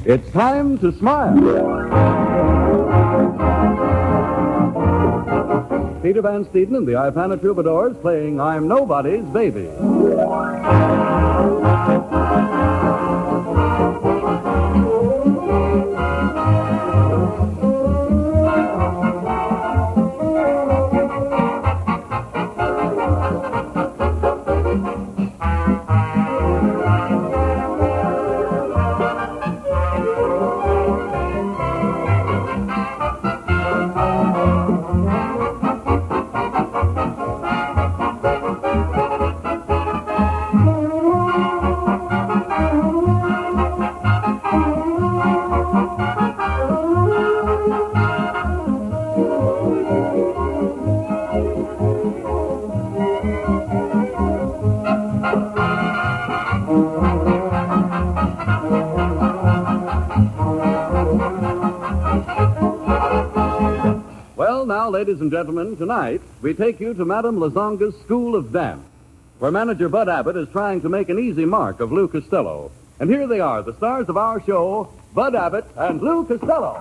It's time to smile. Peter Van Steeden and the Ipana Troubadours playing I'm Nobody's Baby. Now, ladies and gentlemen, tonight we take you to Madame La Zonga's School of Dance, where manager Bud Abbott is trying to make an easy mark of Lou Costello. And here they are, the stars of our show, Bud Abbott and Lou Costello.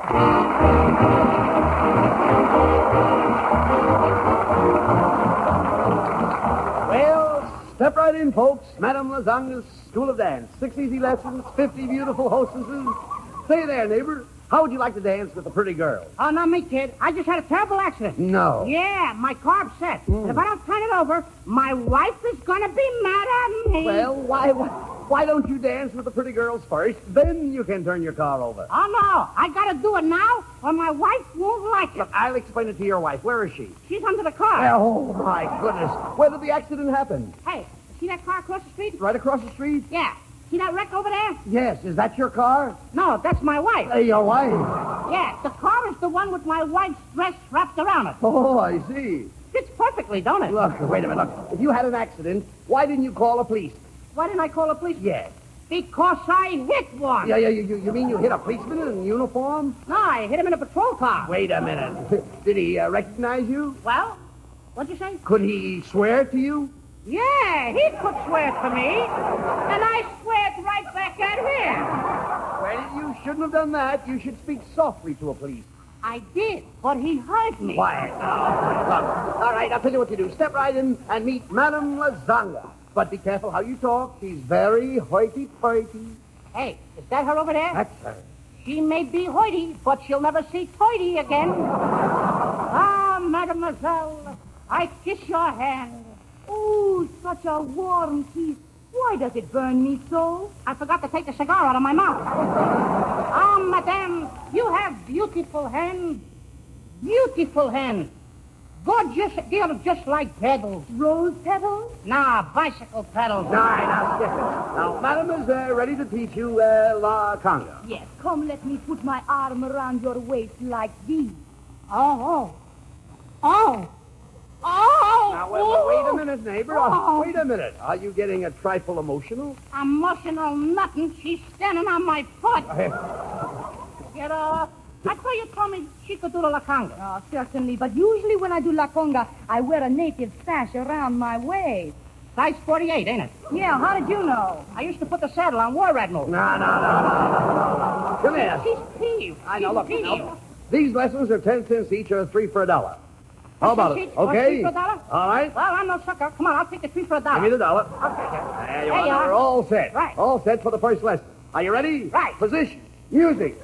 Well, step right in, folks. Madame La Zonga's School of Dance. 6 easy lessons, 50 beautiful hostesses. Say there, neighbor. How would you like to dance with a pretty girl? Oh, not me, kid. I just had a terrible accident. No. Yeah, my car upset. And if I don't turn it over, my wife is going to be mad at me. Well, why don't you dance with the pretty girls first? Then you can turn your car over. Oh, no. I got to do it now, or my wife won't like it. Look, I'll explain it to your wife. Where is she? She's under the car. Oh, my goodness. Where did the accident happen? Hey, see that car across the street? Right across the street? Yeah. See that wreck over there? Yes. Is that your car? No, that's my wife. Your wife? Yeah, the car is the one with my wife's dress wrapped around it. Oh, I see. Fits perfectly, don't it? Look, wait a minute. Look, if you had an accident, why didn't you call the police? Why didn't I call the police? Yes. Because I hit one. Yeah, you mean you hit a policeman in uniform? No, I hit him in a patrol car. Wait a minute. Did he recognize you? Well, what'd you say? Could he swear to you? Yeah, he could swear to me, and I swear right back at him. Well, you shouldn't have done that. You should speak softly to a police. I did, but he heard me. Quiet. Look, all right, I'll tell you what you do. Step right in and meet Madame La Zonga. But be careful how you talk. She's very hoity-toity. Hey, is that her over there? That's her. She may be hoity, but she'll never see toity again. Ah, mademoiselle, I kiss your hand. Oh, such a warm kiss. Why does it burn me so? I forgot to take the cigar out of my mouth. Ah, madame, you have beautiful hands. Beautiful hands. Gorgeous, just like petals. Rose petals? Nah, bicycle pedals. Now, skip it. Now, Madame is ready to teach you La Conga. Yes, come let me put my arm around your waist like this. Oh. Now, wait a minute, neighbor. Wait a minute. Are you getting a trifle emotional? Emotional nothing. She's standing on my foot. Get off. I thought you told me she could do the La Conga. Oh, certainly, but usually when I do La Conga, I wear a native sash around my waist. Size 48, ain't it? Yeah, how did you know? I used to put the saddle on War Admiral. No. Come here. She's peeved. I know, look. She's peeved. Now, these lessons are 10 cents each or 3 for $1. How about it? Okay? 3 for $1? All right. Well, I'm no sucker. Come on, I'll take the 3 for $1. Give me the $1. Okay. There you Hey, are. We're all set. Right. All set for the first lesson. Are you ready? Right. Position. Music.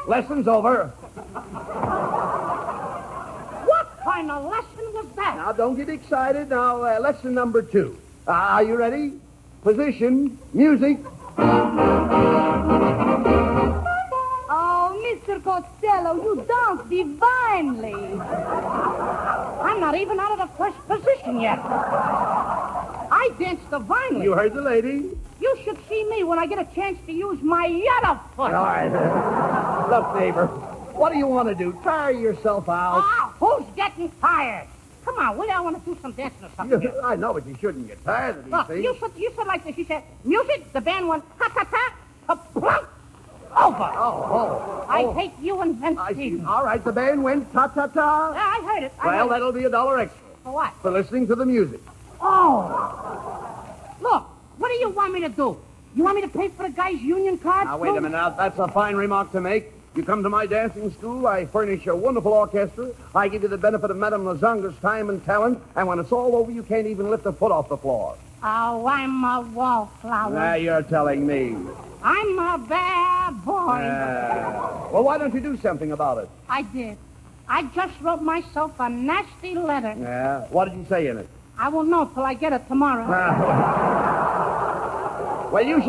Lesson's over. What kind of lesson was that? Now, don't get excited. Now, lesson number 2. Are you ready? Position. Music. Oh, Mr. Costello, you dance divinely. I'm not even out of the first position yet. I dance divinely. You heard the lady. You should see me when I get a chance to use my other foot. All right. Look, neighbor, what do you want to do? Tire yourself out? Ah, who's getting tired? Come on, will you? I want to do some dancing or something. here. I know, but you shouldn't get tired of these Look, things. you said like this. You said, music, the band went ta-ta-ta, plunk, over. Oh. I hate you and Vince I see. Stevens. All right, the band went ta-ta-ta. Yeah, I heard it. Well, that'll be $1 extra For what? for listening to the music. Oh. Look, what do you want me to do? You want me to pay for the guy's union card? Now, wait a minute. Now, that's a fine remark to make. You come to my dancing school, I furnish a wonderful orchestra, I give you the benefit of Madame La Zonga's time and talent, and when it's all over, you can't even lift a foot off the floor. Oh, I'm a wallflower. Now you're telling me. I'm a bad boy. Well, why don't you do something about it? I did. I just wrote myself a nasty letter. Yeah? What did you say in it? I won't know till I get it tomorrow. Well, you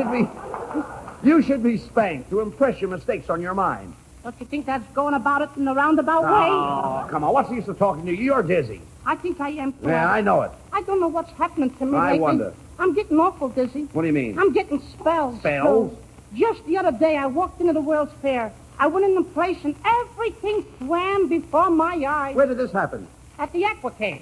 should be spanked to impress your mistakes on your mind. Don't you think that's going about it in a roundabout way? Oh, come on. What's the use of talking to you? You're dizzy. I think I am, too. Yeah, I know it. I don't know what's happening to me I lately. wonder. I'm getting awful dizzy. What do you mean? I'm getting spells. Spells? too. Just the other day, I walked into the World's Fair. I went in the place, and everything swam before my eyes. Where did this happen? At the Aquacade.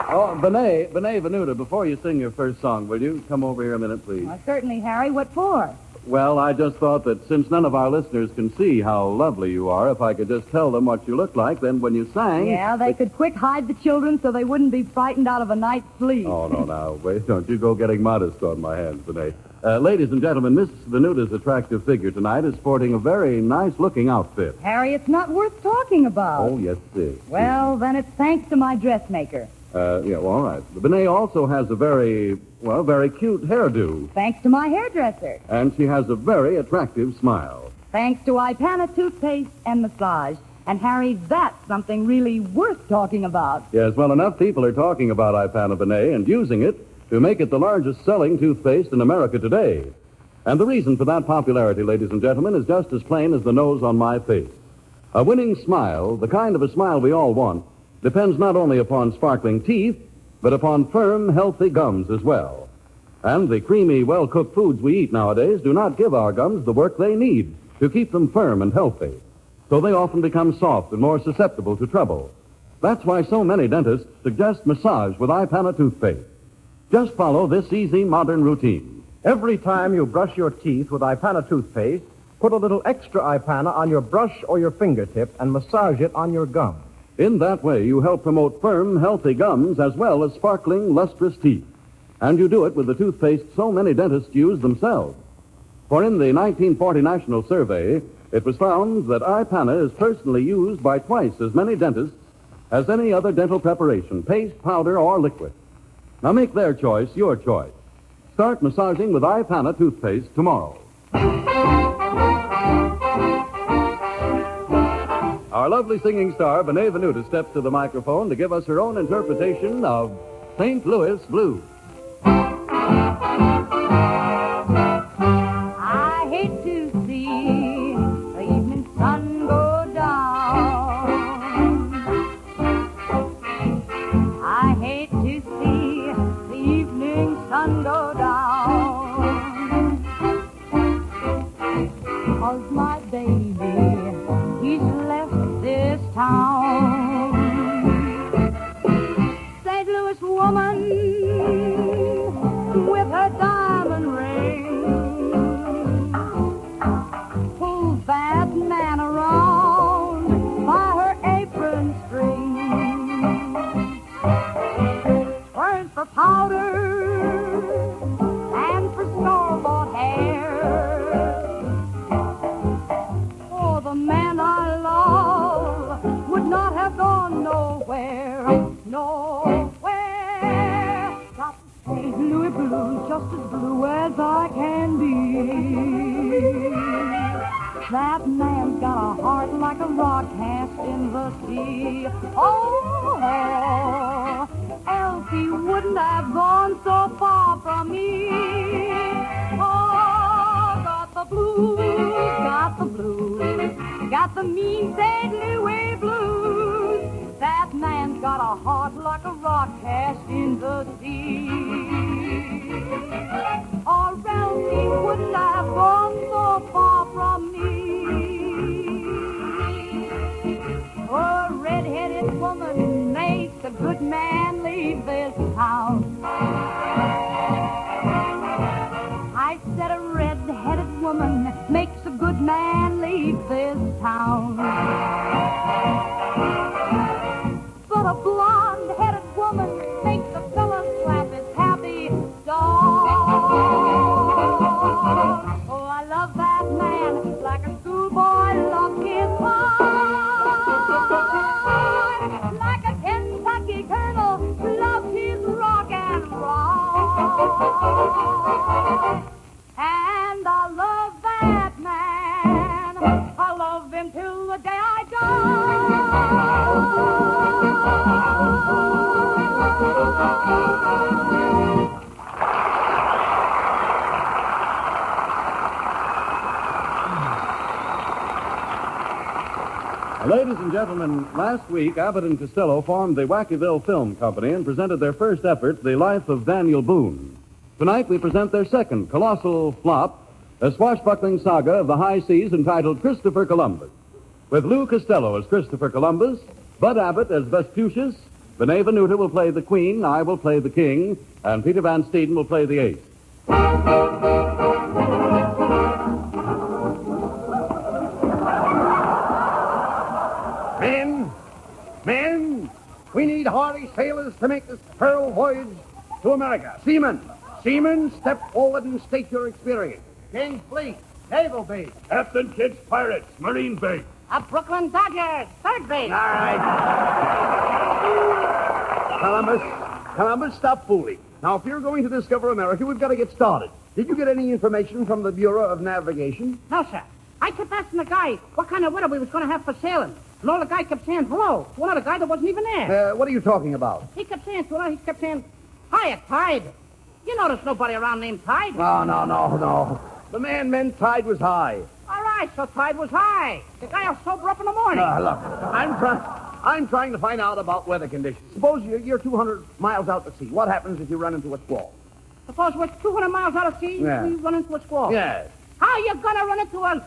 Oh, Benet Venuta, before you sing your first song, will you come over here a minute, please? Well, certainly, Harry. What for? Well, I just thought that since none of our listeners can see how lovely you are, if I could just tell them what you look like, then when you sang... Yeah, they could quick hide the children so they wouldn't be frightened out of a night's sleep. Oh, no, now, wait, don't you go getting modest on my hands, Benet. Ladies and gentlemen, Miss Venuta's attractive figure tonight is sporting a very nice-looking outfit. Harry, it's not worth talking about. Oh, yes, it is. Well, then it's thanks to my dressmaker. Yeah, well, all right. Benet also has a very cute hairdo. Thanks to my hairdresser. And she has a very attractive smile. Thanks to Ipana toothpaste and massage. And, Harry, that's something really worth talking about. Yes, well, enough people are talking about Ipana Benet and using it to make it the largest-selling toothpaste in America today. And the reason for that popularity, ladies and gentlemen, is just as plain as the nose on my face. A winning smile, the kind of a smile we all want, depends not only upon sparkling teeth, but upon firm, healthy gums as well. And the creamy, well-cooked foods we eat nowadays do not give our gums the work they need to keep them firm and healthy. So they often become soft and more susceptible to trouble. That's why so many dentists suggest massage with Ipana toothpaste. Just follow this easy, modern routine. Every time you brush your teeth with Ipana toothpaste, put a little extra Ipana on your brush or your fingertip and massage it on your gum. In that way, you help promote firm, healthy gums as well as sparkling, lustrous teeth. And you do it with the toothpaste so many dentists use themselves. For in the 1940 National Survey, it was found that Ipana is personally used by twice as many dentists as any other dental preparation, paste, powder, or liquid. Now make their choice your choice. Start massaging with Ipana toothpaste tomorrow. Our lovely singing star, Benet Venuta, steps to the microphone to give us her own interpretation of St. Louis Blues. I hate to see the evening sun go down. I hate to see the evening sun go down. 'Cause my baby, he's left this town. St. Louis woman with her diamond ring pulls that man around by her apron string. Burns for powder and for store-bought hair. Oh, the man I love would not have gone nowhere, nowhere. Got St. Louis blues, just as blue as I can be. That man's got a heart like a rock cast in the sea. Oh, else he wouldn't have gone so far from me. Oh, got the blues, got the blues, got the mean St. Louis blues. That man's got a heart like a rock cast in the sea. Or else he wouldn't have gone so far from me. A red-headed woman makes a good man leave this town. I said a red-headed woman makes a good man leave this town. Ladies and gentlemen, last week, Abbott and Costello formed the Wackyville Film Company and presented their first effort, The Life of Daniel Boone. Tonight, we present their second colossal flop, a swashbuckling saga of the high seas entitled Christopher Columbus. With Lou Costello as Christopher Columbus, Bud Abbott as Vespucius, Benet Venuta will play the Queen, I will play the King, and Peter Van Steeden will play the Ace. Men, we need hardy sailors to make this pearl voyage to America. Seamen, step forward and state your experience. King's Fleet, Naval Base. Captain Kidd's Pirates, Marine Base. A Brooklyn Dodgers, third base. All right. Columbus, stop fooling. Now, if you're going to discover America, we've got to get started. Did you get any information from the Bureau of Navigation? No, sir. I kept asking the guy what kind of weather we was going to have for sailing. And all the guy kept saying hello to another guy that wasn't even there. What are you talking about? He kept saying, hiya, Tide. You know there's nobody around named Tide. No. The man meant tide was high. All right, so Tide was high. The guy will sober up in the morning. Look, I'm trying to find out about weather conditions. Suppose you're 200 miles out to sea. What happens if you run into a squall? Suppose we're 200 miles out of sea, Yeah. we run into a squall. Yes. How you gonna run into an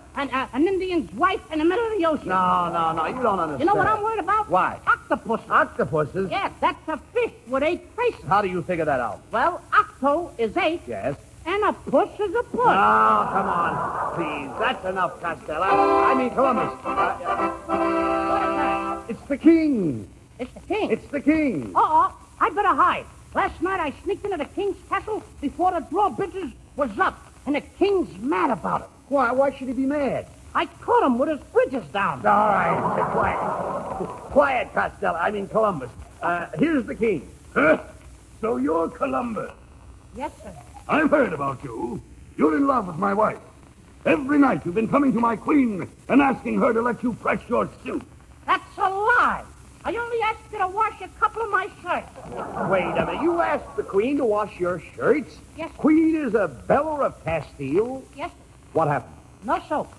Indian's wife in the middle of the ocean? No, you don't understand. You know what I'm worried about? Why? Octopuses. Octopuses? Yeah, that's a fish with 8 faces. How do you figure that out? Well, octo is 8, Yes. and a puss is a puss. Oh, come on. Please, that's enough, Costello. I mean, Columbus. What is that? It's the king. It's the king. It's the king. I better hide. Last night I sneaked into the king's castle before the drawbridges was up, and the king's mad about it. Why should he be mad? I caught him with his bridges down. All right, sit quiet. Quiet, Costello. I mean, Columbus. Here's the king. Huh? So you're Columbus. Yes, sir. I've heard about you. You're in love with my wife. Every night you've been coming to my queen and asking her to let you press your suit. That's a lie. I only asked you to wash a couple of my shirts. Wait a minute. You asked the queen to wash your shirts? Yes. Queen Isabella of Castile? Yes, What happened? no soap.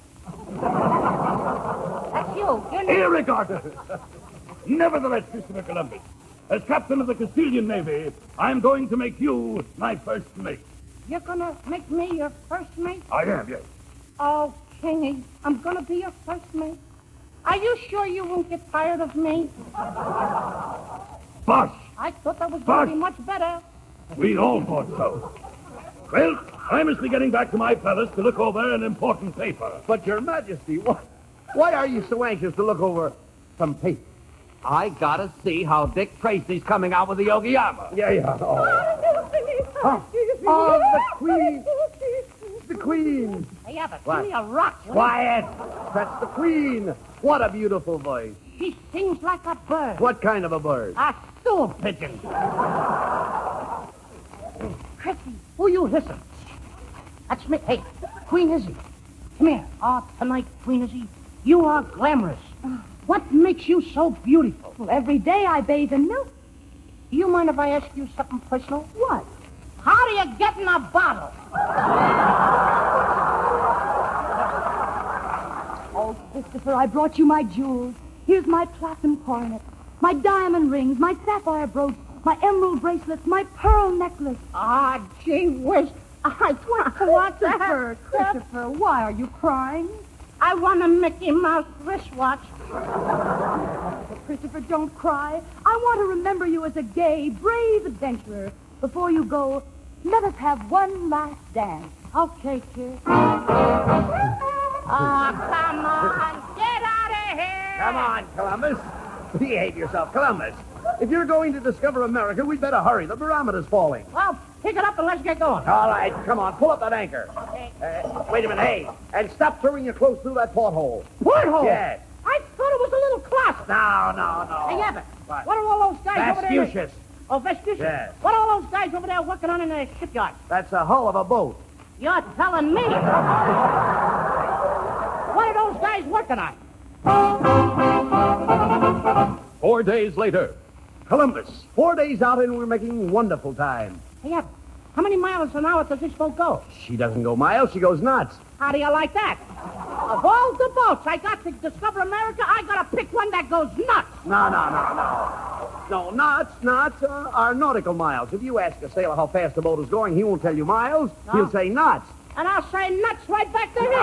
That's you. You're Irregardless. Nevertheless, Christopher Columbus, as captain of the Castilian Navy, I'm going to make you my first mate. You're gonna make me your first mate? I am, yes. Oh, Kingy, I'm gonna be your first mate. Are you sure you won't get tired of me? Bosh! I thought that was gonna be Bosh! much better. We all thought so. Well, I must be getting back to my palace to look over an important paper. But, Your Majesty, why are you so anxious to look over some paper? I gotta see how Dick Tracy's coming out with the Yogi-Yama. Yeah. The queen. The queen. Hey, Abbott, What? give me a rock. will you? Quiet. That's the queen. What a beautiful voice. She sings like a bird. What kind of a bird? A stool pigeon. Chrissy, who you listen? That's me. Hey, Queen Izzy. Come here. Tonight, Queen Izzy, you are glamorous. What makes you so beautiful? Well, every day I bathe in milk. Do you mind if I ask you something personal? What? How do you get in a bottle? Oh, Christopher, I brought you my jewels. Here's my platinum coronet, my diamond rings, my sapphire brooch, my emerald bracelets, my pearl necklace. Ah, gee whiz. I want that. Christopher, why are you crying? I want a Mickey Mouse wristwatch. Christopher, don't cry. I want to remember you as a gay, brave adventurer. Before you go, let us have one last dance. Okay, kid. Oh, come on. Get out of here. Come on, Columbus. Behave yourself, Columbus. If you're going to discover America, we'd better hurry. The barometer's falling. Well, pick it up and let's get going. All right, come on. Pull up that anchor. Okay. Wait a minute, hey. And stop throwing your clothes through that porthole. Porthole? Yes. I thought it was a little closet. No. Hey, Abbott, What? what are all those guys over there? Vespucius. Oh, Vespucius? Yes. What are all those guys over there working on in the shipyard? That's a hull of a boat. You're telling me. What are those guys working on? 4 days later. Columbus, 4 days out and we're making wonderful time. Hey, Abbott, how many miles an hour does this boat go? She doesn't go miles, she goes knots. How do you like that? Of all the boats I got to discover America, I got to pick one that goes nuts. No. No, knots are nautical miles. If you ask a sailor how fast the boat is going, he won't tell you miles. No. He'll say knots. And I'll say nuts right back to him. No.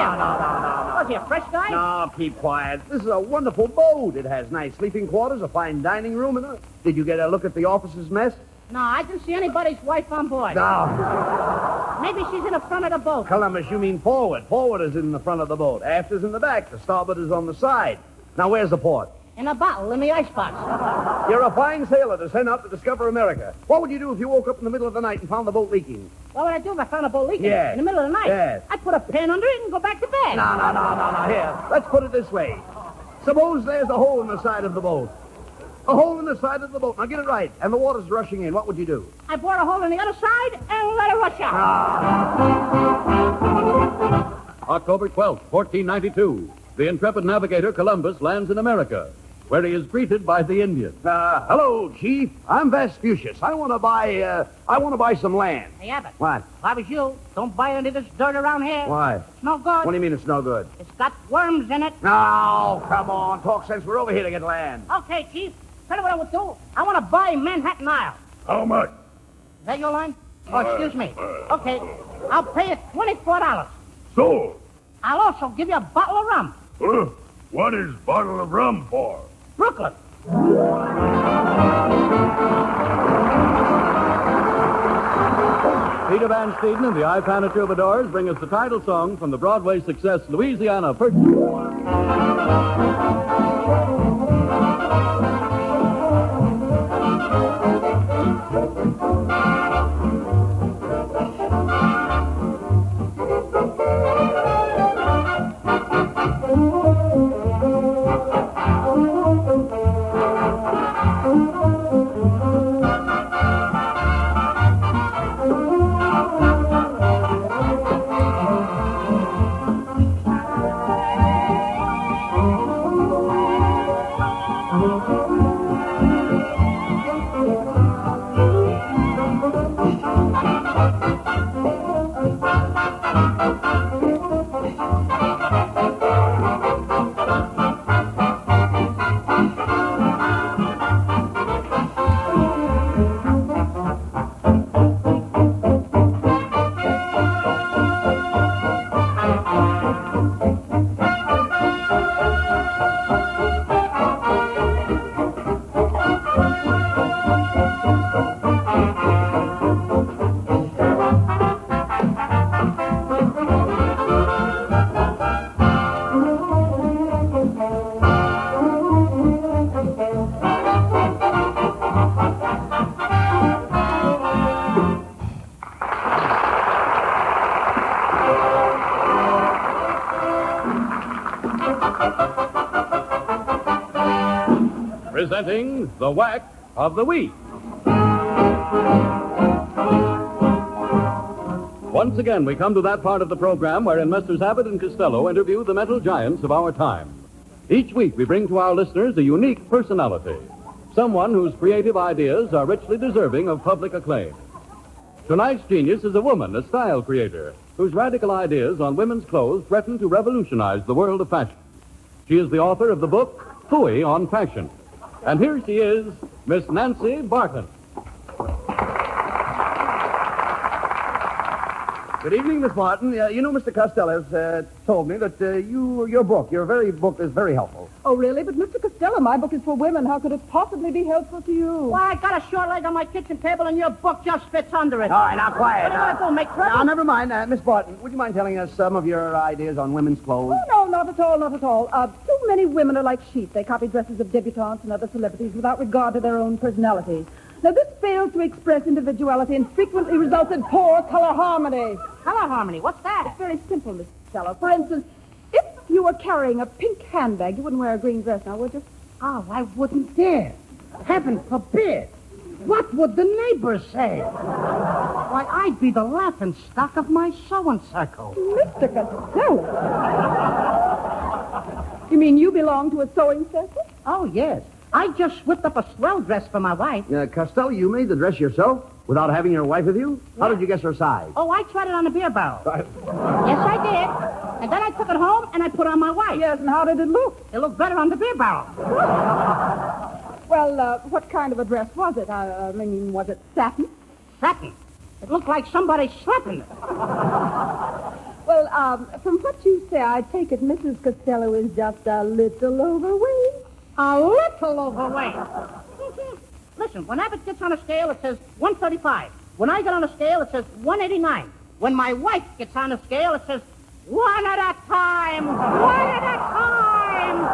Was he a fresh guy? No, keep quiet. This is a wonderful boat. It has nice sleeping quarters, a fine dining room, and did you get a look at the officers' mess? No, I didn't see anybody's wife on board. No. Maybe she's in the front of the boat. Columbus, you mean forward. Forward is in the front of the boat. Aft is in the back. The starboard is on the side. Now, where's the port? In a bottle in the icebox. You're a fine sailor to send out to discover America. What would you do if you woke up in the middle of the night and found the boat leaking? What would I do if I found a boat leaking? Yes. In the middle of the night? Yes. I'd put a pen under it and go back to bed. No. Here, let's put it this way. Suppose there's a hole in the side of the boat. A hole in the side of the boat. Now, get it right. And the water's rushing in. What would you do? I'd bore a hole in the other side and let it rush out. October 12th, 1492. The intrepid navigator Columbus lands in America, where he is greeted by the Indians. Hello, Chief. I'm Vespucius. I want to buy some land. Hey, Abbott. What? If I was you, don't buy any of this dirt around here. Why? It's no good. What do you mean it's no good? It's got worms in it. No, come on. Talk sense. We're over here to get land. Okay, Chief. Tell you what I would do. I want to buy Manhattan Isle. How much? Is that your line? Oh, excuse me. Okay. I'll pay it $24. Sold. I'll also give you a bottle of rum. What is bottle of rum for? Brooklyn. Peter Van Steeden and the Ipana Troubadours bring us the title song from the Broadway success Louisiana Purchase. Presenting the Whack of the Week. Once again, we come to that part of the program wherein Messrs. Abbott and Costello interview the mental giants of our time. Each week, we bring to our listeners a unique personality, someone whose creative ideas are richly deserving of public acclaim. Tonight's genius is a woman, a style creator, whose radical ideas on women's clothes threaten to revolutionize the world of fashion. She is the author of the book, Phooey on Fashion. And here she is, Miss Nancy Barton. Good evening, Miss Martin. You know, Mr. Costello has told me that your very book is very helpful. Oh, really? But, Mr. Costello, my book is for women. How could it possibly be helpful to you? Why, I got a short leg on my kitchen table, and your book just fits under it. All right, now, quiet. What do you want to do, make trouble? Now, never mind. Miss Barton, would you mind telling us some of your ideas on women's clothes? Oh, no, not at all, not at all. Too many women are like sheep. They copy dresses of debutantes and other celebrities without regard to their own personalities. Now, this fails to express individuality and frequently results in poor color harmony. Color harmony, what's that? It's very simple, Mr. Costello. For instance, if you were carrying a pink handbag, you wouldn't wear a green dress now, would you? Oh, I wouldn't dare. Heaven forbid. What would the neighbors say? Why, I'd be the laughing stock of my sewing circle. Mr. Costello. You mean you belong to a sewing circle? Oh, yes. I just whipped up a swell dress for my wife. Costello, you made the dress yourself? Without having your wife with you? How did you guess her size? Oh, I tried it on a beer barrel. Yes, I did. And then I took it home and I put it on my wife. Yes, and how did it look? It looked better on the beer barrel. Well, what kind of a dress was it? I mean, was it satin? Satin. It looked like somebody slept in it. Well, from what you say, I take it Mrs. Costello is just a little overweight. A little overweight. Listen, when Abbott gets on a scale, it says 135. When I get on a scale, it says 189. When my wife gets on a scale, it says one at a time. One at a time.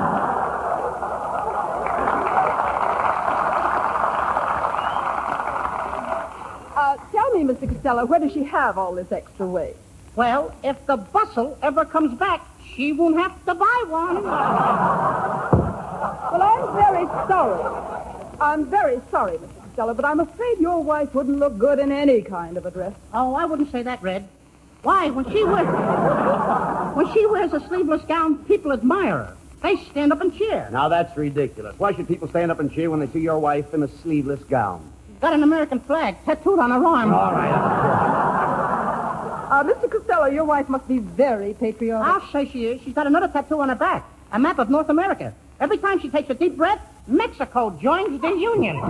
Tell me, Mr. Costello, where does she have all this extra weight? Well, if the bustle ever comes back, she won't have to buy one. Well, I'm very sorry. I'm very sorry, Mr. Costello, but I'm afraid your wife wouldn't look good in any kind of a dress. Oh, I wouldn't say that, Red. Why? When she wears a sleeveless gown, people admire her. They stand up and cheer. Now, that's ridiculous. Why should people stand up and cheer when they see your wife in a sleeveless gown? She's got an American flag tattooed on her arm. All right. Mr. Costello, your wife must be very patriotic. I'll say she is. She's got another tattoo on her back. A map of North America. Every time she takes a deep breath, Mexico joins the Union. We're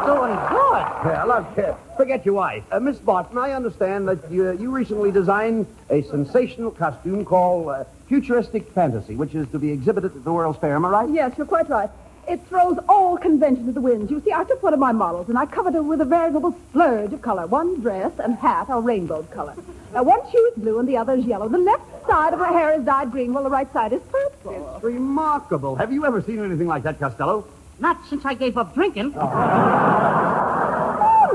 doing good. Yeah, look, forget your wife. Miss Barton, I understand that you recently designed a sensational costume called Futuristic Fantasy, which is to be exhibited at the World's Fair. Am I right? Yes, you're quite right. It throws all convention to the winds. You see, I took one of my models, and I covered her with a veritable splurge of color. One dress and hat are rainbow color. Now, one shoe is blue and the other is yellow. The left side of her hair is dyed green, while the right side is purple. It's remarkable. Have you ever seen anything like that, Costello? Not since I gave up drinking.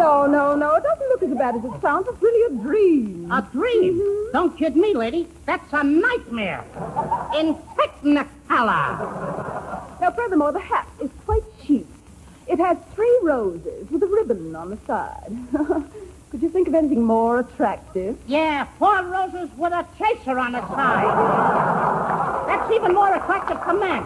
Oh, no. It doesn't look as bad as it sounds. It's really a dream. A dream? Mm-hmm. Don't kid me, lady. That's a nightmare. In Technicolor. Now, furthermore, the hat is quite chic. It has 3 roses with a ribbon on the side. Could you think of anything more attractive? Yeah, 4 roses with a chaser on the side. That's even more attractive to men.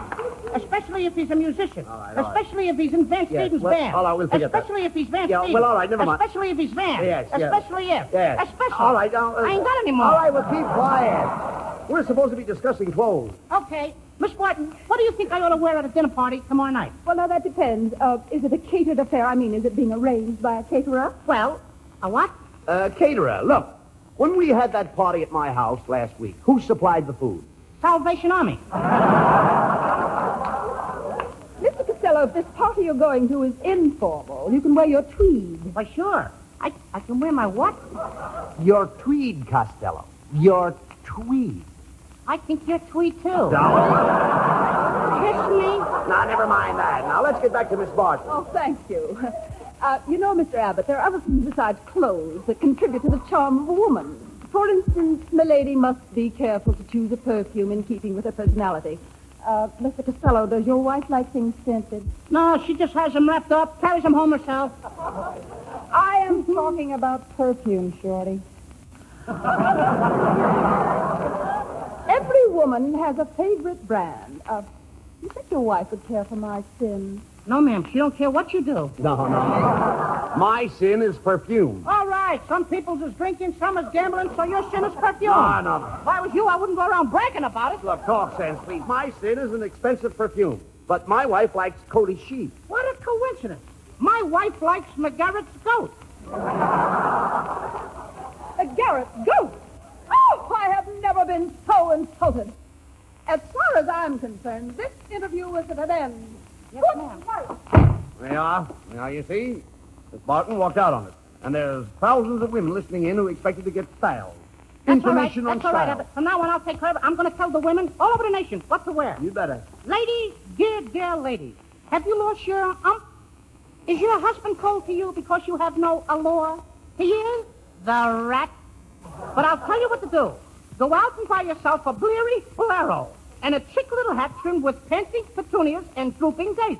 Especially if he's a musician. All right. Especially if he's in Van Steven's band. All right, we'll forget that. Especially if he's Van Yeah, Stevens. well, all right, never mind. Especially if he's Van. Yes. Especially if. Yes. Especially. All right, now... I ain't got any more. All right, well, keep quiet. We're supposed to be discussing clothes. Okay. Miss Barton, what do you think I ought to wear at a dinner party tomorrow night? Well, now, that depends. Is it a catered affair? I mean, is it being arranged by a caterer? Well, a what? Caterer, look. When we had that party at my house last week, who supplied the food? Salvation Army. Mr. Costello, if this party you're going to is informal, you can wear your tweed. Why, sure. I can wear my what? Your tweed, Costello. Your tweed. I think you're tweed, too. No. Kiss me. Now, never mind that. Now, let's get back to Miss Barton. Oh, thank you. You know, Mr. Abbott, there are other things besides clothes that contribute to the charm of a woman. For instance, milady must be careful to choose a perfume in keeping with her personality. Mr. Costello, does your wife like things scented? No, she just has them wrapped up, carries them home herself. I am talking about perfume, Shorty. Every woman has a favorite brand. You think your wife would care for my sin? No, ma'am. She don't care what you do. No. My sin is perfume. All right. Some people's is drinking, some is gambling, so your sin is perfume. No. If I was you, I wouldn't go around bragging about it. Look, talk sense, please. My sin is an expensive perfume, but my wife likes Cody sheep. What a coincidence. My wife likes McGarrett's goat. McGarrett's goat? Oh, I have never been so insulted. As far as I'm concerned, this interview is at an end. Yes, ma'am. They are. Now, you see, Miss Barton walked out on it. And there's thousands of women listening in who expected to get styles. Information on That's all right, styles. Abbott. From now on, I'll take care of it. I'm going to tell the women all over the nation what to wear. You better. Ladies, dear ladies, have you lost your Is your husband cold to you because you have no allure? He is the rat. But I'll tell you what to do. Go out and buy yourself a bleary bolero and a chic little hat trimmed with panting petunias and drooping daisies.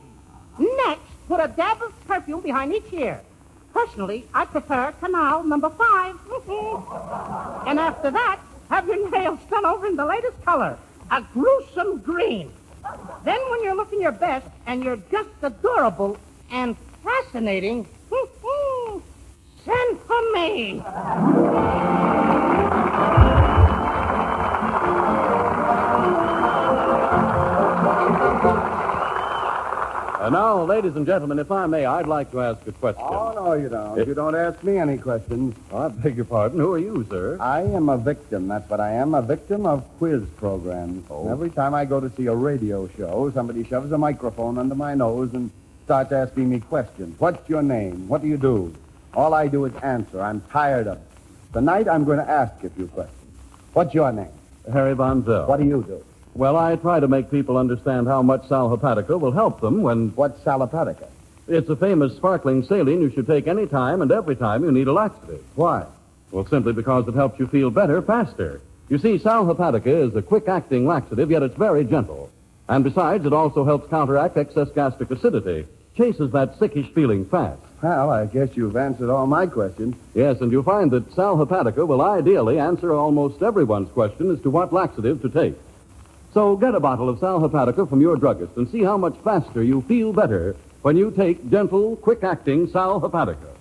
Next, put a dab of perfume behind each ear. Personally, I prefer Canal number 5. And after that, have your nails done over in the latest color, a gruesome green. Then when you're looking your best and you're just adorable and fascinating, send for me. And now, ladies and gentlemen, if I may, I'd like to ask a question. Oh, no, you don't. You don't ask me any questions. Oh, I beg your pardon. Who are you, sir? I am a victim. That's what I am, a victim of quiz programs. Oh. Every time I go to see a radio show, somebody shoves a microphone under my nose and starts asking me questions. What's your name? What do you do? All I do is answer. I'm tired of it. Tonight, I'm going to ask a few questions. What's your name? Harry Von Zell. What do you do? Well, I try to make people understand how much sal hepatica will help them when... What's sal hepatica? It's a famous sparkling saline you should take any time and every time you need a laxative. Why? Well, simply because it helps you feel better faster. You see, sal hepatica is a quick-acting laxative, yet it's very gentle. And besides, it also helps counteract excess gastric acidity, chases that sickish feeling fast. Well, I guess you've answered all my questions. Yes, and you'll find that sal hepatica will ideally answer almost everyone's question as to what laxative to take. So get a bottle of sal hepatica from your druggist and see how much faster you feel better when you take gentle, quick-acting sal hepatica.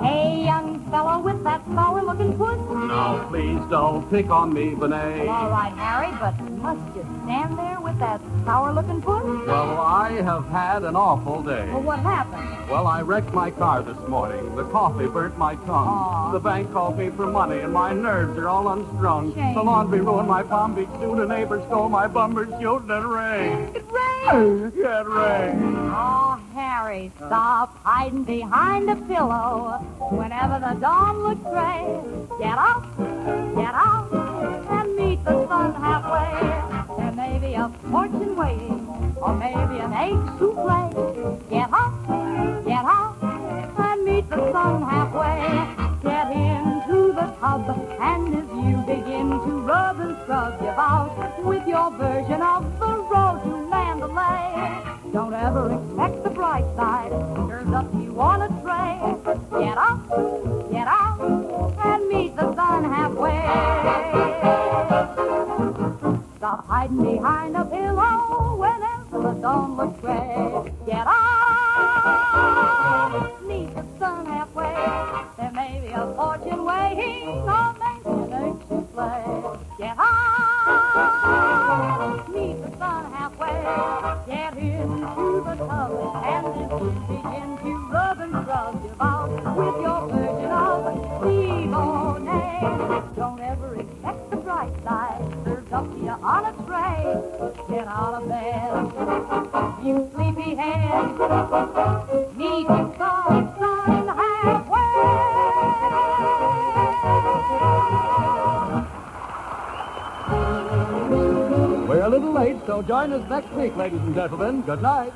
Hey, young fellow with that sour-looking foot. No, please don't pick on me, Benet. Well, all right, Harry, but must you stand there with that sour-looking foot? Well, I have had an awful day. Well, what happened? Well, I wrecked my car this morning. The coffee burnt my tongue. Aw. The bank called me for money, and my nerves are all unstrung. Shame. The laundry ruined my Palm Beach suit. A neighbor stole my bumper suit, and it rained. It rained. Yeah, it rained. Oh, Harry, stop hiding behind a pillow whenever the dawn looks gray. Get out, and meet the sun halfway. There may be a fortune waiting, or maybe an egg souffle. Get out, and meet the sun halfway. Get into the tub, and as you begin to rub and scrub your out with your version of the road to Mandalay. Don't ever expect the bright side. Serves up you on a tray. Get out, and meet the sun halfway. Stop hiding behind a pillow whenever the dawn looks gray. Get out, meet the sun halfway. There may be a fortune waiting, or maybe an egg souffle. Get out, meet the sun halfway. Get into the tub, and as you begin to rub and scrub your mouth with your version of lemonade. Don't ever expect the bright side. Served up to you on a tray. Get out of bed, you sleepy head. Meet the sun halfway. We're a little late, so join us next week, ladies and gentlemen. Good night.